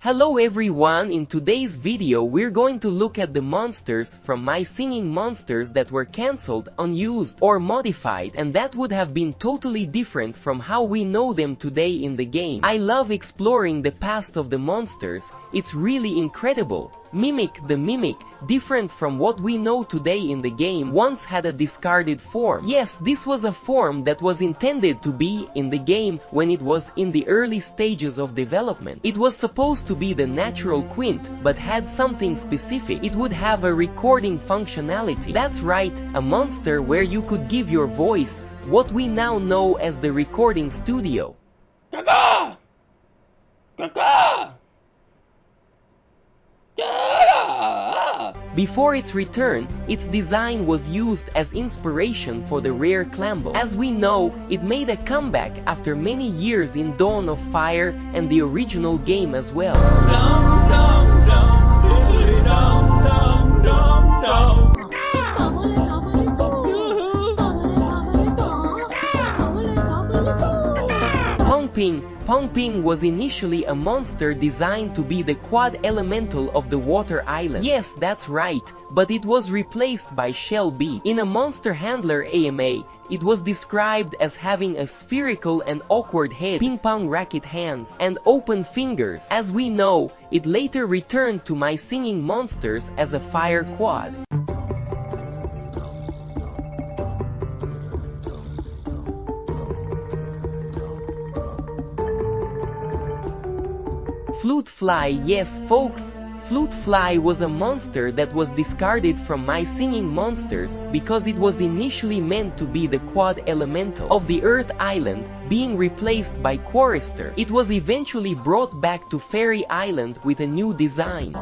Hello everyone, in today's video we're going to look at the monsters from My Singing Monsters that were cancelled, unused, or modified, and that would have been totally different from how we know them today in the game. I love exploring the past of the monsters, it's really incredible. Mimic the Mimic, different from what we know today in the game, once had a discarded form. Yes, this was a form that was intended to be in the game when it was in the early stages of development. It was supposed to be the natural Quint, but had something specific. It would have a recording functionality. That's right, a monster where you could give your voice, what we now know as the recording studio. Gaga! Gaga! Before its return, its design was used as inspiration for the rare Clambo. As we know, it made a comeback after many years in Dawn of Fire and the original game as well. Pong Ping was initially a monster designed to be the quad elemental of the water island. Yes, that's right, but it was replaced by Shell B. In a Monster Handler AMA, it was described as having a spherical and awkward head, ping-pong racket hands, and open fingers. As we know, it later returned to My Singing Monsters as a fire quad. Flute Fly, yes folks, Flute Fly was a monster that was discarded from My Singing Monsters because it was initially meant to be the quad elemental of the Earth Island, being replaced by Chorister. It was eventually brought back to Fairy Island with a new design.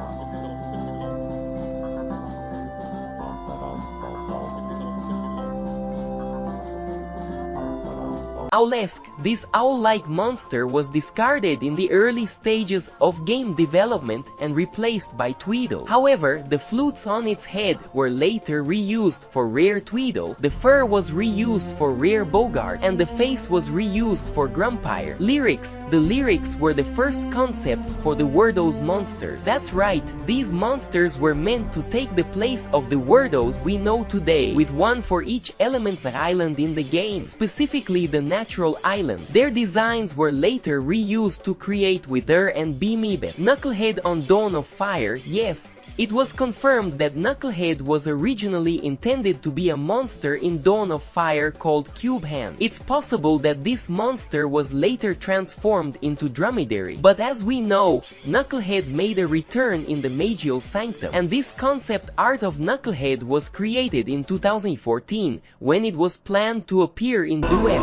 Alesk, this owl-like monster was discarded in the early stages of game development and replaced by Tweedle. However, the flutes on its head were later reused for rare Tweedle, the fur was reused for rare Bogart, and the face was reused for Grumpire. The lyrics were the first concepts for the Wordos monsters. That's right, these monsters were meant to take the place of the Wordos we know today, with one for each elemental island in the game, specifically the natural islands. Their designs were later reused to create Wither and Beamebet. Knucklehead on Dawn of Fire, yes, it was confirmed that Knucklehead was originally intended to be a monster in Dawn of Fire called Cube Hand. It's possible that this monster was later transformed into Dromedary, but as we know, Knucklehead made a return in the Magial Sanctum, and this concept art of Knucklehead was created in 2014, when it was planned to appear in Duet.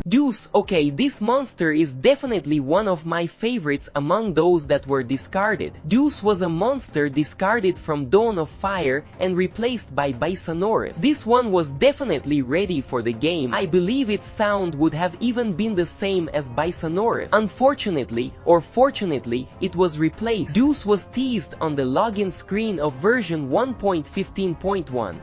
Deuce, okay, this monster is definitely one of my favorites among those that were discarded. Deuce was a monster discarded from Dawn of Fire and replaced by Bisonosaurus. This one was definitely ready for the game. I believe its sound would have even been the same as Bisonosaurus. Unfortunately, or fortunately, it was replaced. Deuce was teased on the login screen of version 1.15.1.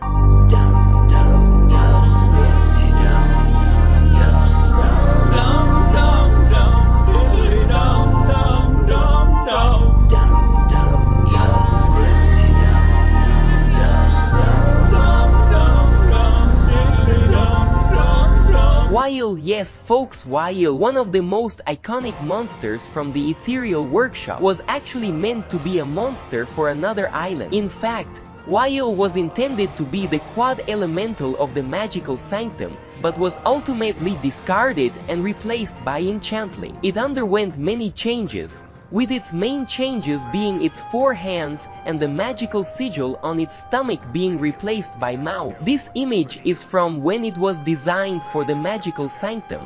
Whaill, yes folks, Whaill, one of the most iconic monsters from the Ethereal Workshop, was actually meant to be a monster for another island. In fact, Whaill was intended to be the quad elemental of the Magical Sanctum, but was ultimately discarded and replaced by Enchantling. It underwent many changes, with its main changes being its 4 hands and the magical sigil on its stomach being replaced by mouths. This image is from when it was designed for the Magical Sanctum.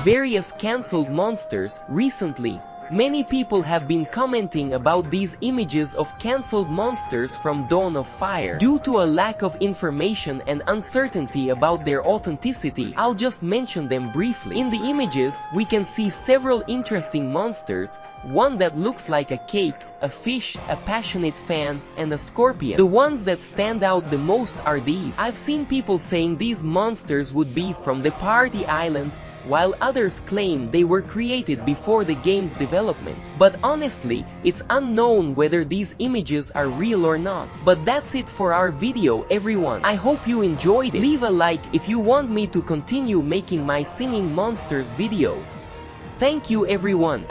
Various cancelled monsters recently Many people have been commenting about these images of cancelled monsters from Dawn of Fire. Due to a lack of information and uncertainty about their authenticity, I'll just mention them briefly. In the images, we can see several interesting monsters, one that looks like a cake, a fish, a passionate fan, and a scorpion. The ones that stand out the most are these. I've seen people saying these monsters would be from the party island, while others claim they were created before the game's development. But honestly, it's unknown whether these images are real or not. But that's it for our video, everyone. I hope you enjoyed it. Leave a like if you want me to continue making my singing monsters videos. Thank you, everyone.